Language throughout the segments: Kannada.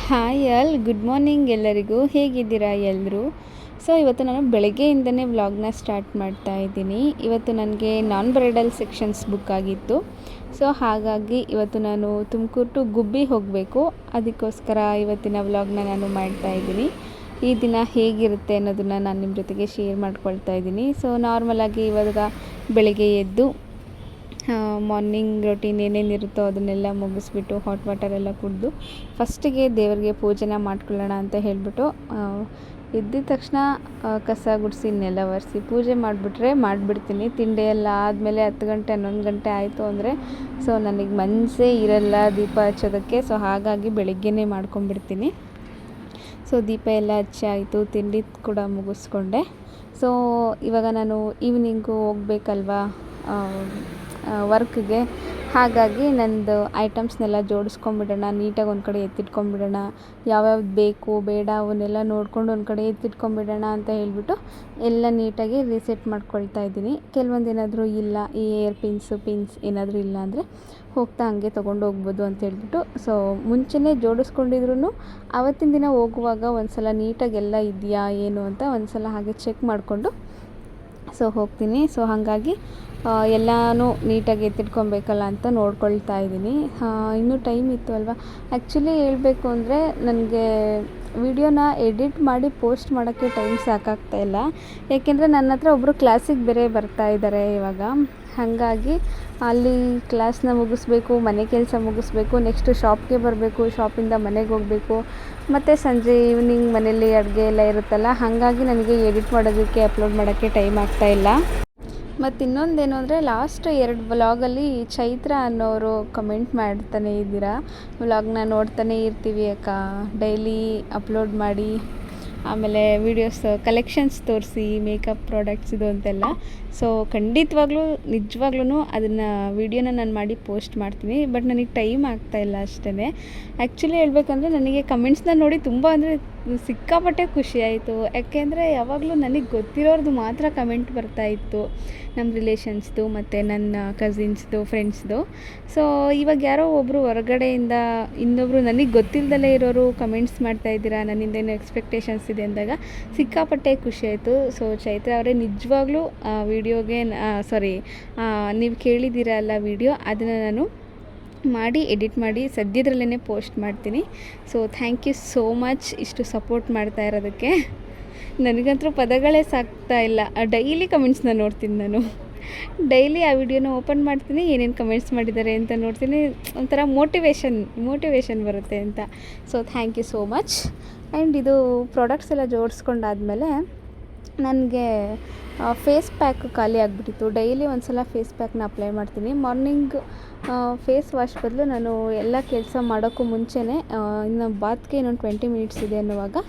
ಹಾಯ್ ಆಲ್, ಗುಡ್ ಮಾರ್ನಿಂಗ್ ಎಲ್ಲರಿಗೂ. ಹೇಗಿದ್ದೀರಾ ಎಲ್ಲರೂ? ಸೊ ಇವತ್ತು ನಾನು ಬೆಳಗ್ಗೆಯಿಂದನೇ ವ್ಲಾಗ್ನ ಸ್ಟಾರ್ಟ್ ಮಾಡ್ತಾ ಇದ್ದೀನಿ. ಇವತ್ತು ನನಗೆ ನಾನ್ ಬ್ರೈಡಲ್ ಸೆಕ್ಷನ್ಸ್ ಬುಕ್ ಆಗಿತ್ತು. ಸೊ ಹಾಗಾಗಿ ಇವತ್ತು ನಾನು ತುಮಕೂರು ಟು ಗುಬ್ಬಿ ಹೋಗಬೇಕು. ಅದಕ್ಕೋಸ್ಕರ ಇವತ್ತಿನ ವ್ಲಾಗ್ನ ನಾನು ಮಾಡ್ತಾ ಇದ್ದೀನಿ. ಈ ದಿನ ಹೇಗಿರುತ್ತೆ ಅನ್ನೋದನ್ನು ನಾನು ನಿಮ್ಮ ಜೊತೆಗೆ ಶೇರ್ ಮಾಡ್ಕೊಳ್ತಾ ಇದ್ದೀನಿ. ಸೊ ನಾರ್ಮಲಾಗಿ ಇವಾಗ ಬೆಳಗ್ಗೆ ಎದ್ದು ಮಾರ್ನಿಂಗ್ ರೊಟೀನ್ ಏನೇನಿರುತ್ತೋ ಅದನ್ನೆಲ್ಲ ಮುಗಿಸ್ಬಿಟ್ಟು ಹಾಟ್ ವಾಟರೆಲ್ಲ ಕುಡಿದು ಫಸ್ಟಿಗೆ ದೇವರಿಗೆ ಪೂಜೆನ ಮಾಡ್ಕೊಳ್ಳೋಣ ಅಂತ ಹೇಳಿಬಿಟ್ಟು ಎದ್ದಿದ ತಕ್ಷಣ ಕಸ ಗುಡಿಸಿ ನೆಲ ಒರೆಸಿ ಪೂಜೆ ಮಾಡಿಬಿಡ್ತೀನಿ. ತಿಂಡಿ ಎಲ್ಲ ಆದಮೇಲೆ 10 ಗಂಟೆ 11 ಗಂಟೆ ಆಯಿತು ಅಂದರೆ ಸೊ ನನಗೆ ಮನಸ್ಸೇ ಇರಲ್ಲ ದೀಪ ಹಚ್ಚೋದಕ್ಕೆ. ಸೊ ಹಾಗಾಗಿ ಬೆಳಗ್ಗೆನೇ ಮಾಡ್ಕೊಂಬಿಡ್ತೀನಿ. ಸೊ ದೀಪ ಎಲ್ಲ ಹಚ್ಚಿ ಆಯಿತು, ತಿಂಡಿ ಕೂಡ ಮುಗಿಸ್ಕೊಂಡೆ. ಸೊ ಇವಾಗ ನಾನು ಈವ್ನಿಂಗು ಹೋಗ್ಬೇಕಲ್ವಾ ವರ್ಕ್ಗೆ. ಹಾಗಾಗಿ ನಂದು ಐಟಮ್ಸ್ನೆಲ್ಲ ಜೋಡಿಸ್ಕೊಂಬಿಡೋಣ, ನೀಟಾಗಿ ಒಂದು ಕಡೆ ಎತ್ತಿಟ್ಕೊಂಬಿಡೋಣ, ಯಾವ್ಯಾವ್ದು ಬೇಕು ಬೇಡ ಅವನ್ನೆಲ್ಲ ನೋಡ್ಕೊಂಡು ಒಂದು ಕಡೆ ಎತ್ತಿಟ್ಕೊಂಬಿಡೋಣ ಅಂತ ಹೇಳಿಬಿಟ್ಟು ಎಲ್ಲ ನೀಟಾಗಿ ರೀಸೆಟ್ ಮಾಡ್ಕೊಳ್ತಾ ಇದ್ದೀನಿ. ಕೆಲವೊಂದು ಏನಾದರೂ ಇಲ್ಲ, ಈ ಏರ್ ಪಿನ್ಸ್ ಏನಾದರೂ ಇಲ್ಲ ಅಂದರೆ ಹೋಗ್ತಾ ಹಂಗೆ ತೊಗೊಂಡು ಹೋಗ್ಬೋದು ಅಂತ ಹೇಳ್ಬಿಟ್ಟು ಸೊ ಮುಂಚೆನೇ ಜೋಡಿಸ್ಕೊಂಡಿದ್ರು ಆವತ್ತಿನ ದಿನ ಹೋಗುವಾಗ ಒಂದು ಸಲ ನೀಟಾಗಿ ಎಲ್ಲ ಇದೆಯಾ ಏನು ಅಂತ ಒಂದು ಸಲ ಹಾಗೆ ಚೆಕ್ ಮಾಡಿಕೊಂಡು ಸೊ ಹೋಗ್ತೀನಿ. ಸೊ ಹಾಗಾಗಿ ಎಲ್ಲನೂ ನೀಟಾಗಿ ಎತ್ತಿಟ್ಕೊಬೇಕಲ್ಲ ಅಂತ ನೋಡ್ಕೊಳ್ತಾ ಇದ್ದೀನಿ. ಇನ್ನೂ ಟೈಮ್ ಇತ್ತು ಅಲ್ವಾ. ಆ್ಯಕ್ಚುಲಿ ಹೇಳಬೇಕು ಅಂದರೆ ನನಗೆ ವಿಡಿಯೋನ ಎಡಿಟ್ ಮಾಡಿ ಪೋಸ್ಟ್ ಮಾಡೋಕ್ಕೆ ಟೈಮ್ ಸಾಕಾಗ್ತಾ ಇಲ್ಲ. ಏಕೆಂದರೆ ನನ್ನ ಹತ್ರ ಒಬ್ಬರು ಕ್ಲಾಸಿಗೆ ಬೇರೆ ಬರ್ತಾ ಇದ್ದಾರೆ ಇವಾಗ. ಹಾಗಾಗಿ ಅಲ್ಲಿ ಕ್ಲಾಸ್ನ ಮುಗಿಸ್ಬೇಕು, ಮನೆ ಕೆಲಸ ಮುಗಿಸ್ಬೇಕು, ನೆಕ್ಸ್ಟು ಶಾಪ್ಗೆ ಬರಬೇಕು, ಶಾಪಿಂದ ಮನೆಗೆ ಹೋಗಬೇಕು, ಮತ್ತು ಸಂಜೆ ಈವ್ನಿಂಗ್ ಮನೇಲಿ ಅಡುಗೆ ಎಲ್ಲ ಇರುತ್ತಲ್ಲ. ಹಾಗಾಗಿ ನನಗೆ ಎಡಿಟ್ ಮಾಡೋದಕ್ಕೆ ಅಪ್ಲೋಡ್ ಮಾಡೋಕ್ಕೆ ಟೈಮ್ ಆಗ್ತಾಯಿಲ್ಲ. ಮತ್ತು ಇನ್ನೊಂದೇನು ಅಂದರೆ ಲಾಸ್ಟ್ 2 ವ್ಲಾಗಲ್ಲಿ ಚೈತ್ರ ಅನ್ನೋರು ಕಮೆಂಟ್ ಮಾಡ್ತಾನೆ ಇದ್ದೀರಾ, ವ್ಲಾಗ್ನ ನೋಡ್ತಾನೆ ಇರ್ತೀವಿ ಅಕ್ಕ, ಡೈಲಿ ಅಪ್ಲೋಡ್ ಮಾಡಿ, ಆಮೇಲೆ ವೀಡಿಯೋಸ್ ಕಲೆಕ್ಷನ್ಸ್ ತೋರಿಸಿ, ಮೇಕಪ್ ಪ್ರಾಡಕ್ಟ್ಸ್ ಇದು ಅಂತೆಲ್ಲ. ಸೊ ಖಂಡಿತವಾಗ್ಲೂ ನಿಜವಾಗ್ಲೂ ಅದನ್ನು ವೀಡಿಯೋನ ನಾನು ಮಾಡಿ ಪೋಸ್ಟ್ ಮಾಡ್ತೀನಿ. ಬಟ್ ನನಗೆ ಟೈಮ್ ಆಗ್ತಾಯಿಲ್ಲ ಅಷ್ಟೇ. ಆ್ಯಕ್ಚುಲಿ ಹೇಳ್ಬೇಕಂದ್ರೆ ನನಗೆ ಕಮೆಂಟ್ಸ್ನ ನೋಡಿ ತುಂಬ ಅಂದರೆ ಸಿಕ್ಕಾಪಟ್ಟೆ ಖುಷಿ ಆಯಿತು. ಯಾಕೆಂದರೆ ಯಾವಾಗಲೂ ನನಗೆ ಗೊತ್ತಿರೋರ್ದು ಮಾತ್ರ ಕಮೆಂಟ್ ಬರ್ತಾಯಿತ್ತು, ನಮ್ಮ ರಿಲೇಷನ್ಸ್ದು ಮತ್ತು ನನ್ನ ಕಸಿನ್ಸ್ದು, ಫ್ರೆಂಡ್ಸ್ದು. ಸೊ ಇವಾಗ ಯಾರೋ ಒಬ್ಬರು ಹೊರಗಡೆಯಿಂದ ಇನ್ನೊಬ್ಬರು ನನಗೆ ಗೊತ್ತಿಲ್ಲದಲ್ಲೇ ಇರೋರು ಕಮೆಂಟ್ಸ್ ಮಾಡ್ತಾಯಿದ್ದೀರಾ, ನನ್ನಿಂದ ಏನು ಎಕ್ಸ್ಪೆಕ್ಟೇಷನ್ಸ್ ಇದೆ ಅಂದಾಗ ಸಿಕ್ಕಾಪಟ್ಟೆ ಖುಷಿ ಆಯಿತು. ಸೊ ಚೈತ್ರ ಅವರೇ ನಿಜವಾಗ್ಲೂ ವಿಡಿಯೋಗೆ ನೀವು ಕೇಳಿದ್ದೀರಲ್ಲ ವಿಡಿಯೋ, ಅದನ್ನು ನಾನು ಮಾಡಿ ಎಡಿಟ್ ಮಾಡಿ ಸದ್ಯದರಲ್ಲೇ ಪೋಸ್ಟ್ ಮಾಡ್ತೀನಿ. So thank you so much ಇಷ್ಟು ಸಪೋರ್ಟ್ ಮಾಡ್ತಾ ಇರೋದಕ್ಕೆ. ನನಗಂತೂ ಪದಗಳೇ ಸಾಕ್ತಾ ಇಲ್ಲ. ಡೈಲಿ ಕಮೆಂಟ್ಸ್ನ ನೋಡ್ತೀನಿ ನಾನು. ಡೈಲಿ ಆ ವಿಡಿಯೋನ ಓಪನ್ ಮಾಡ್ತೀನಿ, ಏನೇನು ಕಮೆಂಟ್ಸ್ ಮಾಡಿದ್ದಾರೆ ಅಂತ ನೋಡ್ತೀನಿ. ಒಂಥರ ಮೋಟಿವೇಶನ್ ಬರುತ್ತೆ ಅಂತ. So thank you so much. And ಇದು ಪ್ರಾಡಕ್ಟ್ಸ್ ಎಲ್ಲ ಜೋಡಿಸ್ಕೊಂಡಾದ್ಮೇಲೆ ನನಗೆ ಫೇಸ್ ಪ್ಯಾಕ್ ಖಾಲಿ ಆಗಿಬಿಟ್ಟಿತ್ತು. ಡೈಲಿ ಒಂದು ಸಲ ಫೇಸ್ ಪ್ಯಾಕ್ನ ಅಪ್ಲೈ ಮಾಡ್ತೀನಿ. ಮಾರ್ನಿಂಗ್ ಫೇಸ್ ವಾಶ್ ಬದಲು ನಾನು ಎಲ್ಲ ಕೆಲಸ ಮಾಡೋಕ್ಕೂ ಮುಂಚೆನೇ ಇನ್ನು ಬಾತ್ಗೆ ಇನ್ನೊಂದು 20 ಮಿನಿಟ್ಸ್ ಇದೆ ಅನ್ನುವಾಗ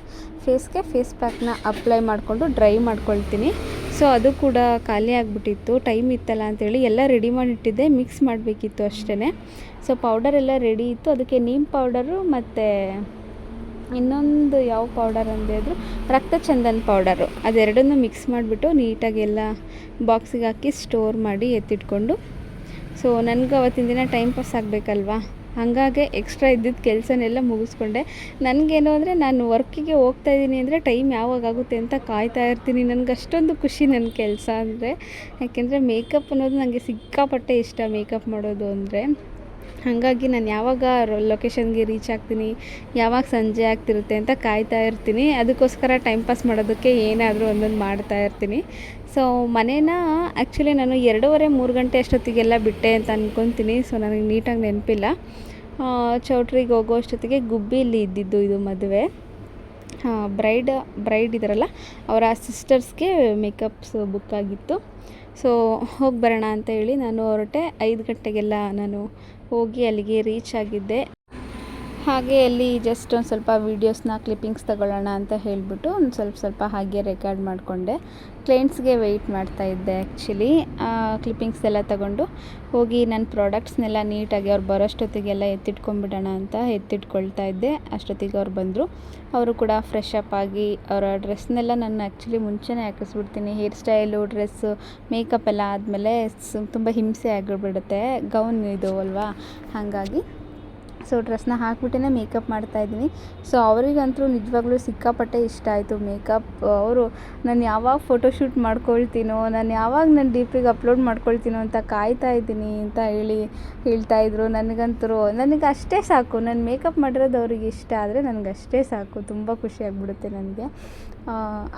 ಫೇಸ್ಗೆ ಫೇಸ್ ಪ್ಯಾಕ್ನ ಅಪ್ಲೈ ಮಾಡಿಕೊಂಡು ಡ್ರೈ ಮಾಡ್ಕೊಳ್ತೀನಿ. ಸೊ ಅದು ಕೂಡ ಖಾಲಿ ಆಗಿಬಿಟ್ಟಿತ್ತು. ಟೈಮ್ ಇತ್ತಲ್ಲ ಅಂಥೇಳಿ ಎಲ್ಲ ರೆಡಿ ಮಾಡಿಟ್ಟಿದ್ದೆ, ಮಿಕ್ಸ್ ಮಾಡಬೇಕಿತ್ತು ಅಷ್ಟೇ. ಸೊ ಪೌಡರ್ ಎಲ್ಲ ರೆಡಿ ಇತ್ತು. ಅದಕ್ಕೆ ನೀಮ್ ಪೌಡರು ಮತ್ತು ಇನ್ನೊಂದು ಯಾವ ಪೌಡರ್ ಅಂದಿದ್ರು ರಕ್ತಚಂದನ್ ಪೌಡರು, ಅದೆರಡನ್ನೂ ಮಿಕ್ಸ್ ಮಾಡಿಬಿಟ್ಟು ನೀಟಾಗಿ ಎಲ್ಲ ಬಾಕ್ಸಿಗೆ ಹಾಕಿ ಸ್ಟೋರ್ ಮಾಡಿ ಎತ್ತಿಟ್ಕೊಂಡು. ಸೊ ನನಗೂ ಅವತ್ತಿನ ದಿನ ಟೈಮ್ ಪಾಸ್ ಆಗಬೇಕಲ್ವಾ, ಹಾಗಾಗಿ ಎಕ್ಸ್ಟ್ರಾ ಇದ್ದಿದ್ದ ಕೆಲಸನೆಲ್ಲ ಮುಗಿಸ್ಕೊಂಡೆ. ನನಗೇನು ಅಂದರೆ ನಾನು ವರ್ಕಿಗೆ ಹೋಗ್ತಾಯಿದ್ದೀನಿ ಅಂದರೆ ಟೈಮ್ ಯಾವಾಗುತ್ತೆ ಅಂತ ಕಾಯ್ತಾ ಇರ್ತೀನಿ. ನನಗೆ ಅಷ್ಟೊಂದು ಖುಷಿ ನನ್ನ ಕೆಲಸ ಅಂದರೆ. ಯಾಕೆಂದರೆ ಮೇಕಪ್ ಅನ್ನೋದು ನನಗೆ ಸಿಕ್ಕಾಪಟ್ಟೆ ಇಷ್ಟ, ಮೇಕಪ್ ಮಾಡೋದು ಅಂದರೆ. ಹಾಗಾಗಿ ನಾನು ಯಾವಾಗ ಲೊಕೇಶನ್ಗೆ ರೀಚ್ ಆಗ್ತೀನಿ, ಯಾವಾಗ ಸಂಜೆ ಆಗ್ತಿರುತ್ತೆ ಅಂತ ಕಾಯ್ತಾ ಇರ್ತೀನಿ. ಅದಕ್ಕೋಸ್ಕರ ಟೈಮ್ ಪಾಸ್ ಮಾಡೋದಕ್ಕೆ ಏನಾದರೂ ಒಂದೊಂದು ಮಾಡ್ತಾ ಇರ್ತೀನಿ. ಸೊ ಮನೇನ ಆ್ಯಕ್ಚುಲಿ ನಾನು 2:30-3 ಗಂಟೆ ಅಷ್ಟೊತ್ತಿಗೆಲ್ಲ ಬಿಟ್ಟೆ ಅಂತ ಅಂದ್ಕೊತೀನಿ. ಸೊ ನನಗೆ ನೀಟಾಗಿ ನೆನಪಿಲ್ಲ. ಚೌಟ್ರಿಗೆ ಹೋಗೋ ಅಷ್ಟೊತ್ತಿಗೆ ಗುಬ್ಬಿಯಲ್ಲಿ ಇದ್ದಿದ್ದು ಇದು ಮದುವೆ. ಬ್ರೈಡ್ ಇದ್ದಾರಲ್ಲ ಅವರ ಸಿಸ್ಟರ್ಸ್ಗೆ ಮೇಕಪ್ಸ್ ಬುಕ್ ಆಗಿತ್ತು. ಸೊ ಹೋಗಿ ಬರೋಣ ಅಂತ ಹೇಳಿ ನಾನು ಹೊರಟೆ. 5 ಗಂಟೆಗೆಲ್ಲ ನಾನು ಹೋಗಿ ಅಲ್ಲಿಗೆ ರೀಚ್ ಆಗಿದ್ದೆ. ಹಾಗೆ ಅಲ್ಲಿ ಜಸ್ಟ್ ಒಂದು ಸ್ವಲ್ಪ ವೀಡಿಯೋಸ್ನ ಕ್ಲಿಪ್ಪಿಂಗ್ಸ್ ತಗೊಳ್ಳೋಣ ಅಂತ ಹೇಳಿಬಿಟ್ಟು ಒಂದು ಸ್ವಲ್ಪ ಹಾಗೆ ರೆಕಾರ್ಡ್ ಮಾಡಿಕೊಂಡೆ. ಕ್ಲೈಂಟ್ಸ್ಗೆ ವೆಯ್ಟ್ ಮಾಡ್ತಾಯಿದ್ದೆ ಆ್ಯಕ್ಚುಲಿ. ಕ್ಲಿಪ್ಪಿಂಗ್ಸ್ ಎಲ್ಲ ತಗೊಂಡು ಹೋಗಿ ನನ್ನ ಪ್ರಾಡಕ್ಟ್ಸ್ನೆಲ್ಲ ನೀಟಾಗಿ ಅವ್ರು ಬರೋಷ್ಟೊತ್ತಿಗೆಲ್ಲ ಎತ್ತಿಟ್ಕೊಂಡ್ಬಿಡೋಣ ಅಂತ ಎತ್ತಿಟ್ಕೊಳ್ತಾ ಇದ್ದೆ. ಅಷ್ಟೊತ್ತಿಗೆ ಅವ್ರು ಬಂದರು. ಅವರು ಕೂಡ ಫ್ರೆಶ್ ಅಪ್ ಆಗಿ ಅವರ ಡ್ರೆಸ್ನೆಲ್ಲ ನಾನು ಆ್ಯಕ್ಚುಲಿ ಮುಂಚೆನೇ ಹಾಕಿಸ್ಬಿಡ್ತೀನಿ. ಹೇರ್ ಸ್ಟೈಲು, ಡ್ರೆಸ್ಸು, ಮೇಕಪ್ ಎಲ್ಲ ಆದಮೇಲೆ ತುಂಬ ಹಿಂಸೆ ಆಗಿಬಿಡುತ್ತೆ. ಗೌನ್ ಇದು ಅಲ್ವಾ, ಹಾಗಾಗಿ ಸೊ ಡ್ರೆಸ್ನ ಹಾಕ್ಬಿಟ್ಟೇ ಮೇಕಪ್ ಮಾಡ್ತಾಯಿದ್ದೀನಿ. ಸೊ ಅವರಿಗಂತೂ ನಿಜವಾಗ್ಲೂ ಸಿಕ್ಕಾಪಟ್ಟೆ ಇಷ್ಟ ಆಯಿತು ಮೇಕಪ್. ಅವರು ನಾನು ಯಾವಾಗ ಫೋಟೋಶೂಟ್ ಮಾಡ್ಕೊಳ್ತೀನೋ, ನಾನು ಯಾವಾಗ ನನ್ನ ಡಿ ಪಿಗೆ ಅಪ್ಲೋಡ್ ಮಾಡ್ಕೊಳ್ತೀನೋ ಅಂತ ಕಾಯ್ತಾ ಇದ್ದೀನಿ ಅಂತ ಹೇಳ್ತಾಯಿದ್ರು. ನನಗೆ ಅಷ್ಟೇ ಸಾಕು, ನಾನು ಮೇಕಪ್ ಮಾಡಿರೋದು ಅವ್ರಿಗೆ ಇಷ್ಟ ಆದರೆ ನನಗಷ್ಟೇ ಸಾಕು. ತುಂಬ ಖುಷಿ ಆಗಿಬಿಡುತ್ತೆ ನನಗೆ.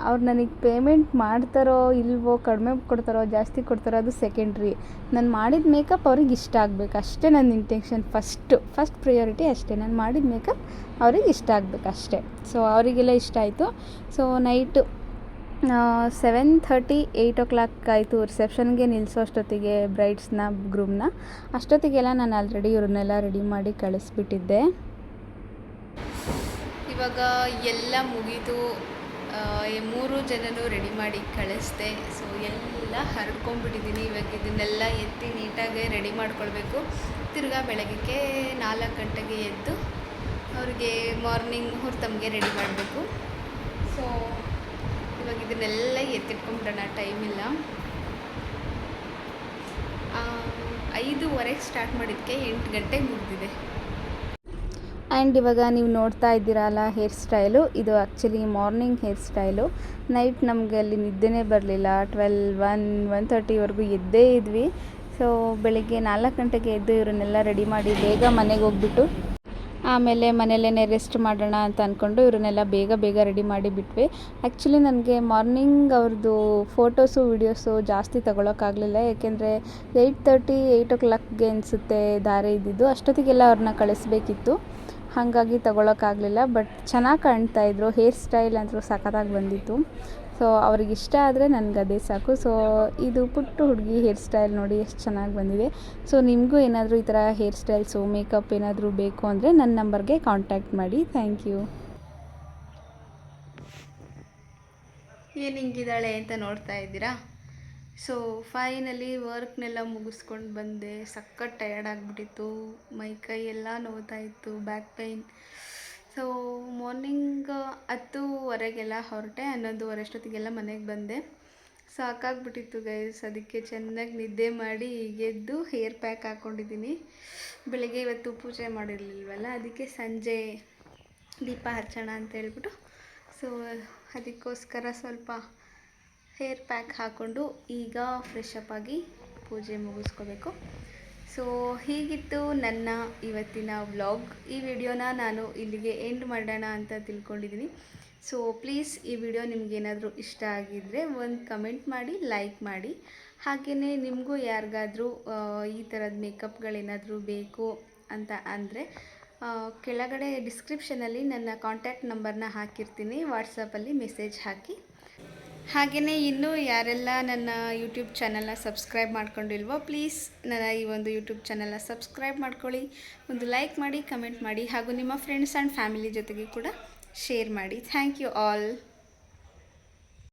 ಅವ್ರು ನನಗೆ ಪೇಮೆಂಟ್ ಮಾಡ್ತಾರೋ ಇಲ್ವೋ, ಕಡಿಮೆ ಕೊಡ್ತಾರೋ ಜಾಸ್ತಿ ಕೊಡ್ತಾರೋ ಅದು ಸೆಕೆಂಡ್ರಿ. ನಾನು ಮಾಡಿದ ಮೇಕಪ್ ಅವ್ರಿಗೆ ಇಷ್ಟ ಆಗಬೇಕು ಅಷ್ಟೇ ನನ್ನ ಇಂಟೆನ್ಷನ್. ಫಸ್ಟ್ ಪ್ರಿಯಾರಿಟಿ ಅಷ್ಟೇ, ನಾನು ಮಾಡಿದ ಮೇಕಪ್ ಅವ್ರಿಗೆ ಇಷ್ಟ ಆಗಬೇಕು ಅಷ್ಟೇ. ಸೊ ಅವರಿಗೆಲ್ಲ ಇಷ್ಟ ಆಯಿತು. ಸೊ ನೈಟು 7:30 8 o'clock ಆಯಿತು ರಿಸೆಪ್ಷನ್ಗೆ ನಿಲ್ಲಿಸೋ ಅಷ್ಟೊತ್ತಿಗೆ ಬ್ರೈಡ್ಸ್ನ ಗ್ರೂಮ್ನ. ಅಷ್ಟೊತ್ತಿಗೆಲ್ಲ ನಾನು ಆಲ್ರೆಡಿ ಇವ್ರನ್ನೆಲ್ಲ ರೆಡಿ ಮಾಡಿ ಕಳಿಸ್ಬಿಟ್ಟಿದ್ದೆ. ಇವಾಗ ಎಲ್ಲ ಮುಗೀತು. 3 ಜನನೂ ರೆಡಿ ಮಾಡಿ ಕಳಿಸ್ದೆ. ಸೊ ಎಲ್ಲ ಹರಡ್ಕೊಂಡ್ಬಿಟ್ಟಿದ್ದೀನಿ. ಇವಾಗ ಇದನ್ನೆಲ್ಲ ಎತ್ತಿ ನೀಟಾಗಿ ರೆಡಿ ಮಾಡ್ಕೊಳ್ಬೇಕು. ತಿರ್ಗಾ ಬೆಳಗ್ಗೆ 4 ಗಂಟೆಗೆ ಎದ್ದು ಅವ್ರಿಗೆ ಮಾರ್ನಿಂಗ್ ಮುಹೂರ್ತಮ್ಗೆ ರೆಡಿ ಮಾಡಬೇಕು. ಸೊ ಇವಾಗ ಇದನ್ನೆಲ್ಲ ಎತ್ತಿಟ್ಕೊಂಡ್ಬಿಡೋಣ, ಟೈಮ್ ಇಲ್ಲ. 5:15 ಸ್ಟಾರ್ಟ್ ಮಾಡಿದ್ದಕ್ಕೆ 8 ಗಂಟೆಗೆ ಮುಗಿದಿದೆ. ಆ್ಯಂಡ್ ಇವಾಗ ನೀವು ನೋಡ್ತಾ ಇದ್ದೀರಲ್ಲ ಹೇರ್ ಸ್ಟೈಲು, ಇದು actually morning hair style. Night ನಮಗೆ ಅಲ್ಲಿ ನಿದ್ದೆನೇ ಬರಲಿಲ್ಲ. 1:30ವರೆಗೂ ಎದ್ದೇ ಇದ್ವಿ. ಸೊ ಬೆಳಗ್ಗೆ 4 ಗಂಟೆಗೆ ಎದ್ದು ಇವರನ್ನೆಲ್ಲ ರೆಡಿ ಮಾಡಿ ಬೇಗ ಮನೆಗೆ ಹೋಗ್ಬಿಟ್ಟು ಆಮೇಲೆ ಮನೆಯಲ್ಲೇ ರೆಸ್ಟ್ ಮಾಡೋಣ ಅಂತ ಅಂದ್ಕೊಂಡು ಇವರನ್ನೆಲ್ಲ ಬೇಗ ರೆಡಿ ಮಾಡಿ ಬಿಟ್ವಿ. ಆ್ಯಕ್ಚುಲಿ ನನಗೆ ಮಾರ್ನಿಂಗ್ ಅವ್ರದ್ದು ಫೋಟೋಸು ವೀಡಿಯೋಸು ಜಾಸ್ತಿ ತಗೊಳಕ್ಕಾಗಲಿಲ್ಲ. ಏಕೆಂದರೆ 8:30 8 o'clockಗೆ ಅನಿಸುತ್ತೆ ದಾರೆ ಇದ್ದಿದ್ದು. ಅಷ್ಟೊತ್ತಿಗೆಲ್ಲ ಅವ್ರನ್ನ ಕಳಿಸ್ಬೇಕಿತ್ತು, ಹಾಗಾಗಿ ತಗೊಳಕ್ಕಾಗಲಿಲ್ಲ. ಬಟ್ ಚೆನ್ನಾಗಿ ಕಾಣ್ತಾಯಿದ್ರು. ಹೇರ್ ಸ್ಟೈಲ್ ಅಂತೂ ಸಖತ್ತಾಗಿ ಬಂದಿತ್ತು. ಸೊ ಅವ್ರಿಗೆ ಇಷ್ಟ ಆದರೆ ನನಗೆ ಅದೇ ಸಾಕು. ಸೊ ಇದು ಪುಟ್ಟ ಹುಡುಗಿ ಹೇರ್ ಸ್ಟೈಲ್ ನೋಡಿ ಎಷ್ಟು ಚೆನ್ನಾಗಿ ಬಂದಿದೆ. ಸೊ ನಿಮಗೂ ಏನಾದರೂ ಈ ಥರ ಹೇರ್ ಸ್ಟೈಲ್ಸು ಮೇಕಪ್ ಏನಾದರೂ ಬೇಕು ಅಂದರೆ ನನ್ನ ನಂಬರ್ಗೆ ಕಾಂಟ್ಯಾಕ್ಟ್ ಮಾಡಿ. Thank you. ಏನು ಹಿಂಗಿದ್ದಾಳೆ ಅಂತ ನೋಡ್ತಾ ಇದ್ದೀರಾ. ಸೊ ಫೈನಲಿ ವರ್ಕ್ನೆಲ್ಲ ಮುಗಿಸ್ಕೊಂಡು ಬಂದೆ. ಸಖತ್ ಟಯರ್ಡ್ ಆಗಿಬಿಟ್ಟಿತ್ತು, ಮೈಕೈ ಎಲ್ಲ ನೋವ್ತಾ ಇತ್ತು, ಬ್ಯಾಕ್ ಪೈನ್. ಸೊ ಮಾರ್ನಿಂಗ್ 10:00 ಹೊರಟೆ. 11:30 ಅಷ್ಟೊತ್ತಿಗೆಲ್ಲ ಮನೆಗೆ ಬಂದೆ. ಸಾಕಾಗ್ಬಿಟ್ಟಿತ್ತು ಗೈಸ್. ಅದಕ್ಕೆ ಚೆನ್ನಾಗಿ ನಿದ್ದೆ ಮಾಡಿ ಎದ್ದು ಹೇರ್ ಪ್ಯಾಕ್ ಹಾಕ್ಕೊಂಡಿದ್ದೀನಿ. ಬೆಳಗ್ಗೆ ಇವತ್ತು ಪೂಜೆ ಮಾಡಿರಲಿಲ್ವಲ್ಲ, ಅದಕ್ಕೆ ಸಂಜೆ ದೀಪ ಹಚ್ಚೋಣ ಅಂತ ಹೇಳ್ಬಿಟ್ಟು ಸೊ ಅದಕ್ಕೋಸ್ಕರ ಸ್ವಲ್ಪ ಹೇರ್ ಪ್ಯಾಕ್ ಹಾಕ್ಕೊಂಡು ಈಗ ಫ್ರೆಶ್ ಅಪ್ ಆಗಿ ಪೂಜೆ ಮುಗಿಸ್ಕೋಬೇಕು. ಸೊ ಹೀಗಿತ್ತು ನನ್ನ ಇವತ್ತಿನ ವ್ಲಾಗ್. ಈ ವಿಡಿಯೋನ ನಾನು ಇಲ್ಲಿಗೆ ಎಂಡ್ ಮಾಡೋಣ ಅಂತ ತಿಳ್ಕೊಂಡಿದ್ದೀನಿ. ಸೊ ಪ್ಲೀಸ್ ಈ ವಿಡಿಯೋ ನಿಮಗೇನಾದರೂ ಇಷ್ಟ ಆಗಿದ್ದರೆ ಒಂದು ಕಮೆಂಟ್ ಮಾಡಿ, ಲೈಕ್ ಮಾಡಿ. ಹಾಗೆಯೇ ನಿಮಗೂ ಯಾರಿಗಾದರೂ ಈ ಥರದ ಮೇಕಪ್ಗಳೇನಾದರೂ ಬೇಕು ಅಂತ ಅಂದರೆ ಕೆಳಗಡೆ ಡಿಸ್ಕ್ರಿಪ್ಷನಲ್ಲಿ ನನ್ನ ಕಾಂಟ್ಯಾಕ್ಟ್ ನಂಬರ್ನ ಹಾಕಿರ್ತೀನಿ. ವಾಟ್ಸಪ್ಪಲ್ಲಿ ಮೆಸೇಜ್ ಹಾಕಿ. ಹಾಗೆಯೇ ಇನ್ನೂ ಯಾರೆಲ್ಲ ನನ್ನ ಯೂಟ್ಯೂಬ್ ಚಾನಲ್ನ ಸಬ್ಸ್ಕ್ರೈಬ್ ಮಾಡ್ಕೊಂಡಿಲ್ವೋ ಪ್ಲೀಸ್ ನನ್ನ ಈ ಒಂದು ಯೂಟ್ಯೂಬ್ ಚಾನಲ್ನ ಸಬ್ಸ್ಕ್ರೈಬ್ ಮಾಡ್ಕೊಳ್ಳಿ. ಒಂದು ಲೈಕ್ ಮಾಡಿ, ಕಮೆಂಟ್ ಮಾಡಿ, ಹಾಗೂ ನಿಮ್ಮ ಫ್ರೆಂಡ್ಸ್ ಆ್ಯಂಡ್ ಫ್ಯಾಮಿಲಿ ಜೊತೆಗೆ ಕೂಡ ಶೇರ್ ಮಾಡಿ. Thank you all.